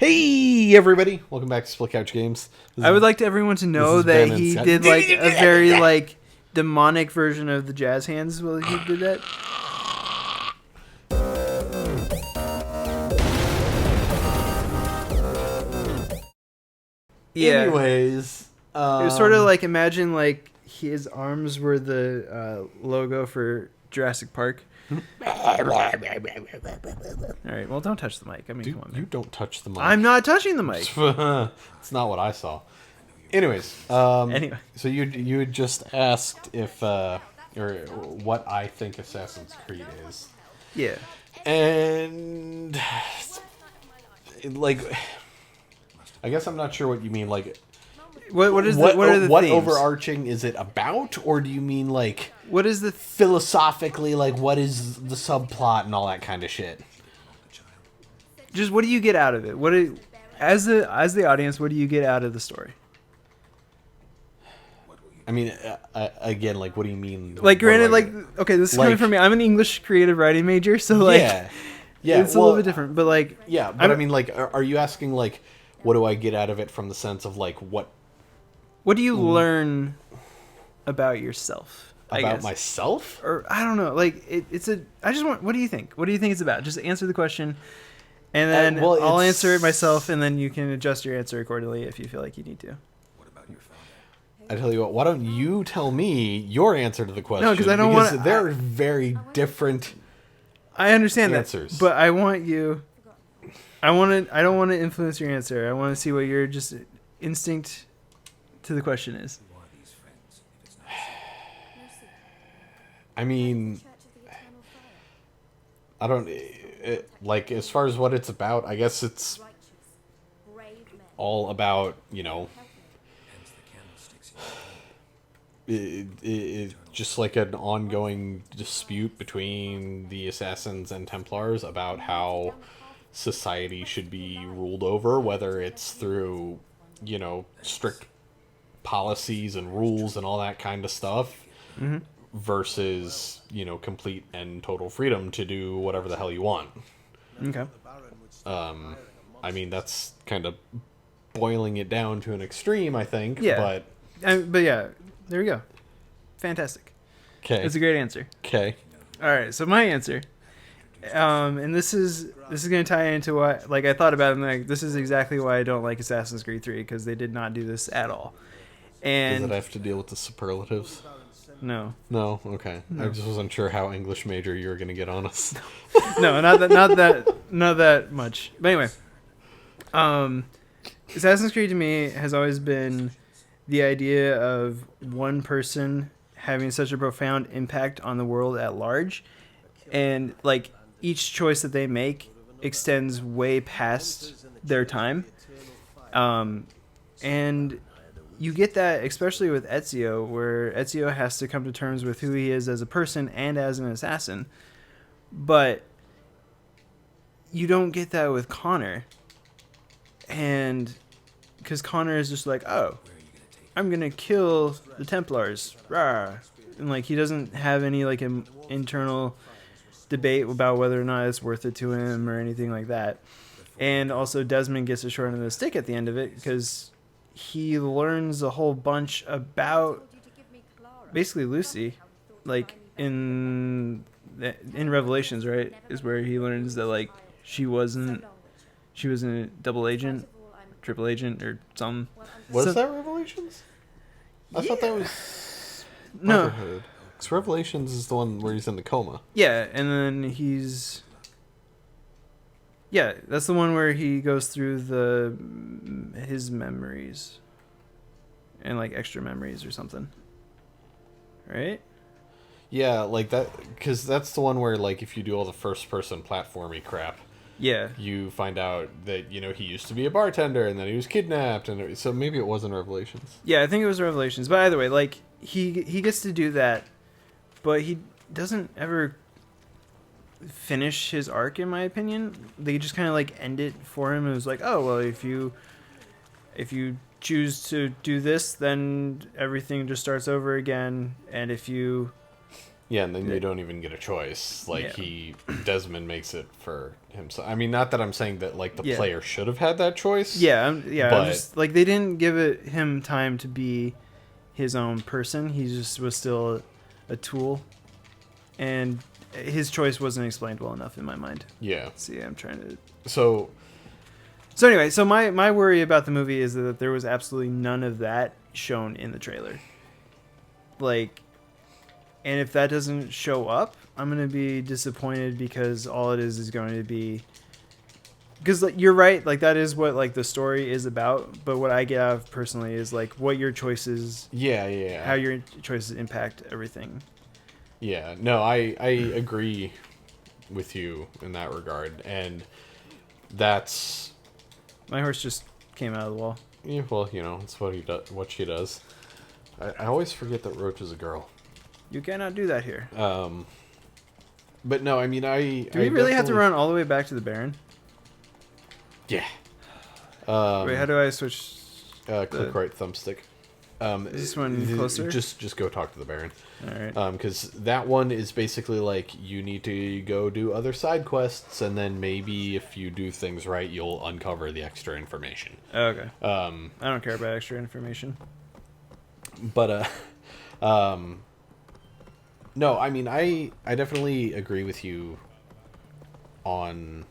Hey everybody, welcome back to Split Couch Games. I would like everyone to know that he did like a very like demonic version of the jazz hands while he did that. Yeah. Anyways, It was sort of like, imagine like his arms were the logo for Jurassic Park. All right, well, don't touch the mic. I mean, dude, come on, man. you don't touch the mic. I'm not touching the mic. It's not what I saw. Anyways, Anyway, so you had just asked if or what I think Assassin's Creed is, yeah. and like, I guess I'm not sure what you mean. Like, What are the what themes? overarching is it about, or do you mean like What is the philosophically, like what is the subplot and all that kind of shit? just what do you get out of it? As the audience, what do you get out of the story? I mean, again, like, what do you mean? Like, granted, like, okay, this is coming from me. I'm an English creative writing major, so like, yeah, it's a little bit different. But like, yeah, but I mean, like, are you asking like, what do I get out of it from the sense of like what do you learn about yourself? I about guess? myself? Or I don't know. Like, it's a. I just want. What do you think? What do you think it's about? Just answer the question, and then well, I'll answer it myself, and then you can adjust your answer accordingly if you feel like you need to. I tell you what, why don't you tell me your answer to the question? No, because I don't want. Because they're very different. I understand answers. that, but I want you. I don't want to influence your answer. I want to see what your just instinct to the question is. I mean, I don't like as far as what it's about. I guess it's all about, you know, just like an ongoing dispute between the Assassins and Templars about how society should be ruled over, whether it's through, you know, strict policies and rules and all that kind of stuff, versus, you know, complete and total freedom to do whatever the hell you want. Okay. I mean, that's kind of boiling it down to an extreme, I think. Yeah. But yeah, there we go. Fantastic. Okay. That's a great answer. Okay. All right, so my answer, and this is going to tie into what, like, I thought about it, and like, this is exactly why I don't like Assassin's Creed 3, because they did not do this at all. And does it have to deal with the superlatives? No. No? Okay. No. I just wasn't sure how English major you were going to get on us. No, not that much. But anyway, Assassin's Creed to me has always been the idea of one person having such a profound impact on the world at large, and like each choice that they make extends way past their time, and you get that especially with Ezio, where Ezio has to come to terms with who he is as a person and as an assassin, but you don't get that with Connor, and because Connor is just like, oh, I'm gonna kill the Templars, rah. And like he doesn't have any like internal debate about whether or not it's worth it to him or anything like that. And also Desmond gets a short end of the stick at the end of it, because he learns a whole bunch about basically Lucy, like in Revelations, right, is where he learns that like she wasn't a double agent, triple agent, or some. Was that Revelations? I thought that was Brotherhood. Because Revelations is the one where he's in the coma. Yeah, and then that's the one where he goes through his memories and like extra memories or something, right? Yeah, like that, because that's the one where like if you do all the first person platformy crap, yeah, you find out that, you know, he used to be a bartender and then he was kidnapped, and so maybe it wasn't Revelations. Yeah, I think it was Revelations. But either way, like he gets to do that, but he doesn't ever finish his arc, in my opinion. They just kind of like end it for him. It was like, oh well, if you choose to do this, then everything just starts over again, and if you Yeah, and then you don't even get a choice. Like Desmond makes it for himself. I mean, not that I'm saying that like the player should have had that choice. I'm just like they didn't give him time to be his own person. He just was still a tool, and his choice wasn't explained well enough in my mind. Yeah. See, I'm trying to. So anyway, so my worry about the movie is that there was absolutely none of that shown in the trailer. Like. And if that doesn't show up, I'm going to be disappointed because all it is going to be... Because like, you're right, like that is what like the story is about. But what I get out of personally is like what your choices... How your choices impact everything. Yeah, no, I agree with you in that regard. And that's... My horse just came out of the wall. Yeah, well, you know, it's what she does. I always forget that Roach is a girl. You cannot do that here. But no, I mean, Do we really have to run all the way back to the Baron? Yeah. Wait, how do I switch? Click right thumbstick. Is this one closer? Just go talk to the Baron. All right. Because that one is basically like you need to go do other side quests, and then maybe if you do things right, you'll uncover the extra information. Okay. I don't care about extra information. But no, I mean, I definitely agree with you on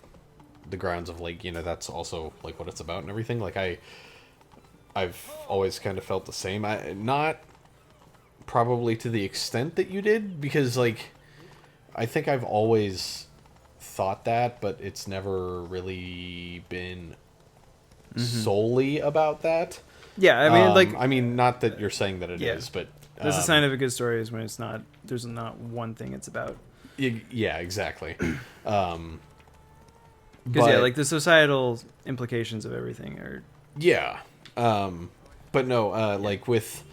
the grounds of, like, you know, that's also, like, what it's about and everything. Like, I've always kind of felt the same. Not probably to the extent that you did, because, like, I think I've always thought that, but it's never really been solely about that. Yeah, I mean, not that you're saying that it is, but... That's a sign of a good story is when it's not... There's not one thing it's about. Yeah, exactly. Because, yeah, like, the societal implications of everything are... Yeah. But no, like, with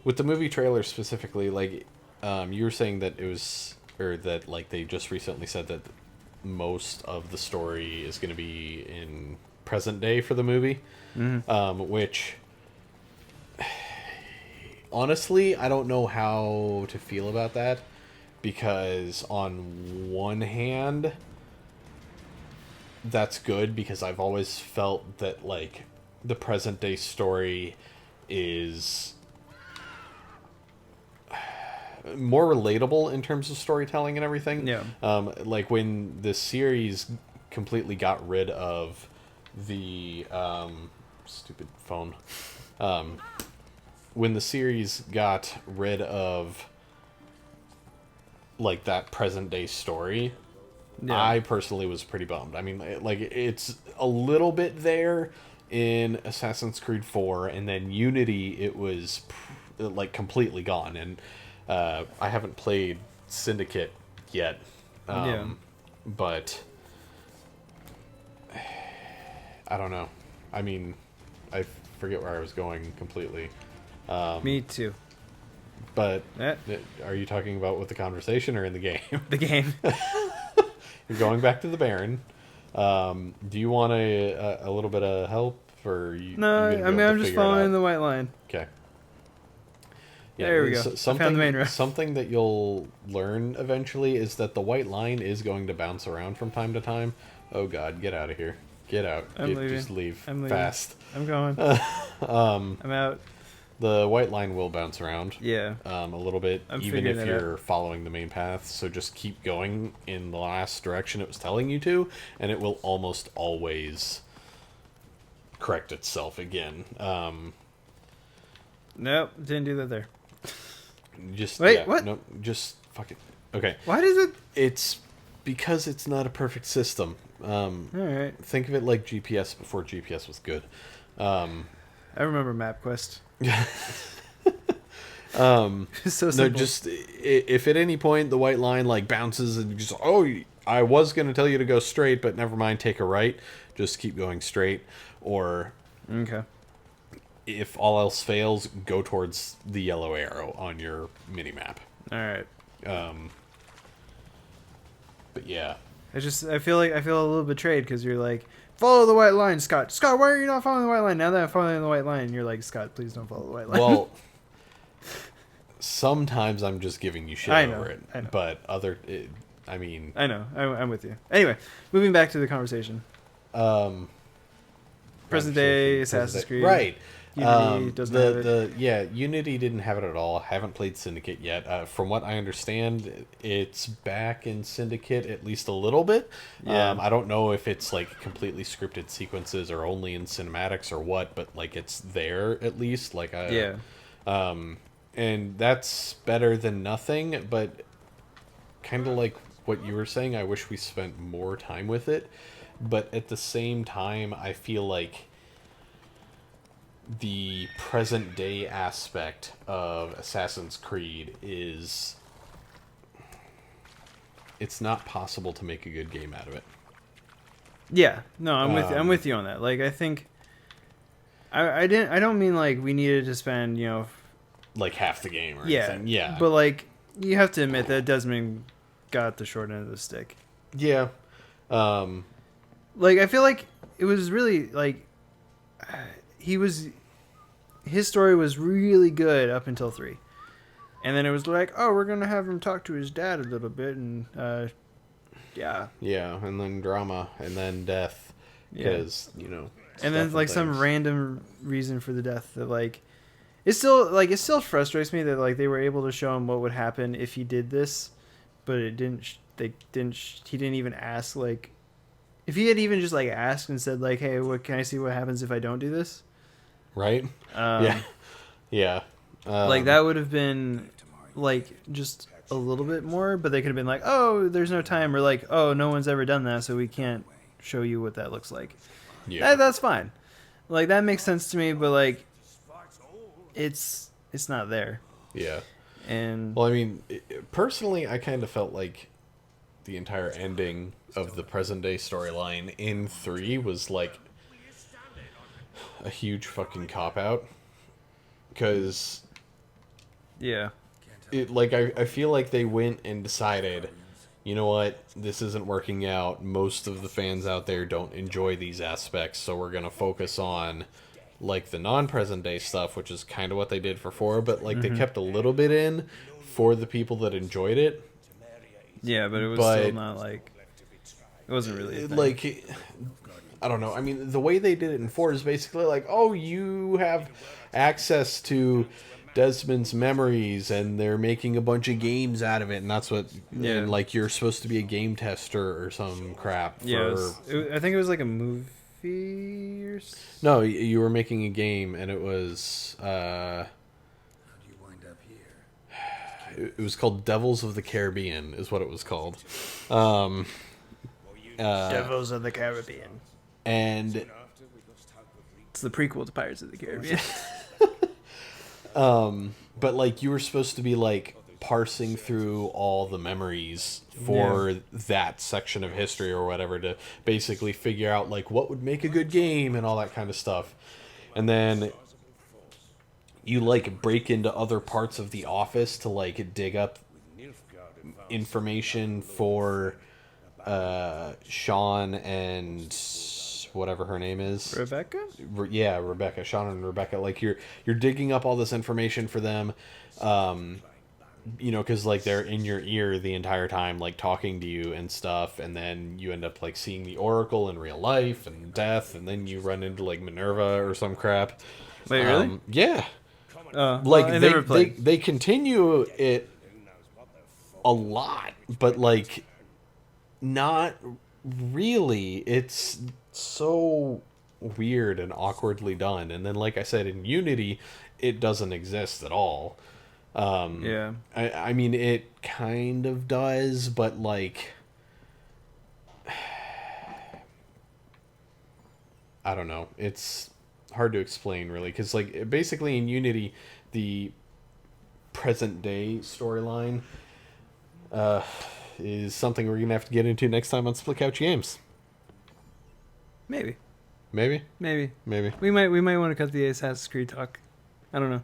the movie trailer specifically, like, you were saying that it was... Or that, like, they just recently said that most of the story is going to be in present day for the movie. Which... Honestly, I don't know how to feel about that, because on one hand, that's good, because I've always felt that, like, the present day story is more relatable in terms of storytelling and everything. Yeah. Like, when the series completely got rid of the stupid phone. When the series got rid of, like, that present day story, I personally was pretty bummed. I mean, like, it's a little bit there in Assassin's Creed 4, and then Unity, it was like completely gone. And I haven't played Syndicate yet, but I don't know. I mean, I forget where I was going completely. Me too. But are you talking about with the conversation or in the game? The game. You're going back to the Baron. Do you want a little bit of help, or you? No, I mean, I'm just following the white line. Okay. Yeah, there we go. I found the main road. Something that you'll learn eventually is that the white line is going to bounce around from time to time. Oh God, get out of here! Get out! Just leave. I'm leaving. Fast. I'm going. I'm out. The white line will bounce around. Yeah. A little bit, even if you're following the main path. So just keep going in the last direction it was telling you to, and it will almost always correct itself again. Nope, didn't do that there. Just wait, what? No, just fuck it. Okay. Why does it? It's because it's not a perfect system. All right. Think of it like GPS before GPS was good. I remember MapQuest. So simple. No, just if at any point the white line like bounces and you just I was gonna tell you to go straight, but never mind, take a right. Just keep going straight, or okay. If all else fails, go towards the yellow arrow on your mini map. All right. But yeah, I feel a little betrayed because you're like, follow the white line, Scott. Scott, why are you not following the white line? Now that I'm following the white line, you're like, Scott, please don't follow the white line. Well, sometimes I'm just giving you shit I know, over it. I know. But I mean, I know. I'm with you. Anyway, moving back to the conversation. um, Present I'm sure day from Assassin's Creed. right? Unity doesn't have it. Unity didn't have it at all. Haven't played Syndicate yet. From what I understand, it's back in Syndicate at least a little bit. Yeah. I don't know if it's like completely scripted sequences or only in cinematics or what, but like it's there at least. Like Yeah. and that's better than nothing. But kind of like what you were saying, I wish we spent more time with it. But at the same time, I feel like the present day aspect of Assassin's Creed is it's not possible to make a good game out of it. Yeah. No, I'm with you. I'm with you on that. Like, I think I don't mean like we needed to spend, Like half the game or yeah. anything. Yeah. But like you have to admit that Desmond got the short end of the stick. Yeah. Like I feel like it was really like his story was really good up until 3. And then it was like, oh, we're going to have him talk to his dad a little bit and yeah. Yeah, and then drama and then death because, And then like some things. random reason for the death that like it still frustrates me that like they were able to show him what would happen if he did this, but it didn't he didn't even ask like if he had even just like asked and said like, hey, what can I see what happens if I don't do this? Right? Yeah. Yeah. Like that would have been like just a little bit more, but they could have been like, oh, there's no time, or like, oh, no one's ever done that, so we can't show you what that looks like. Yeah. That's fine. Like that makes sense to me, but like it's not there. Yeah. And Well, I mean, personally, I kind of felt like the entire ending of the present day storyline in 3 was like a huge fucking cop out. Because yeah. I feel like they went and decided, you know what, this isn't working out. Most of the fans out there don't enjoy these aspects, so we're gonna focus on like the non-present day stuff, which is kind of what they did for 4, but like they kept a little bit in for the people that enjoyed it. Yeah, but it was still not like it wasn't really a thing. Like, I don't know. I mean, the way they did it in 4 is basically like, oh, you have access to Desmond's memories, and they're making a bunch of games out of it, and that's what. Yeah. And like you're supposed to be a game tester or some crap. Yeah, For, I think it was like a movie or no, you were making a game, and it was. It was called Devils of the Caribbean, is what it was called. Devils of the Caribbean. And It's the prequel to Pirates of the Caribbean. but like you were supposed to be like parsing through all the memories for that section of history or whatever to basically figure out like what would make a good game and all that kind of stuff. And then you like break into other parts of the office to like dig up information for Sean and whatever her name is. Rebecca? Yeah, Rebecca. Sean and Rebecca. Like you're digging up all this information for them, because like they're in your ear the entire time, like talking to you and stuff, and then you end up like seeing the Oracle in real life and death, and then you run into like Minerva or some crap. Wait, really? Yeah. Like I never played. They continue it a lot, but like not really. It's so weird and awkwardly done. And then like I said, in Unity it doesn't exist at all. Yeah. I mean it kind of does, but like I don't know. It's hard to explain really, because like basically in Unity the present day storyline is something we're gonna have to get into next time on Split Couch Games. Maybe. Maybe. We might want to cut the Assassin's Creed talk. I don't know.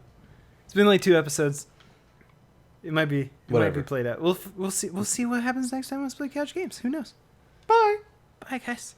It's been like 2 episodes. It might be played out. We'll see what happens next time on Split Couch Games. Who knows? Bye. Bye guys.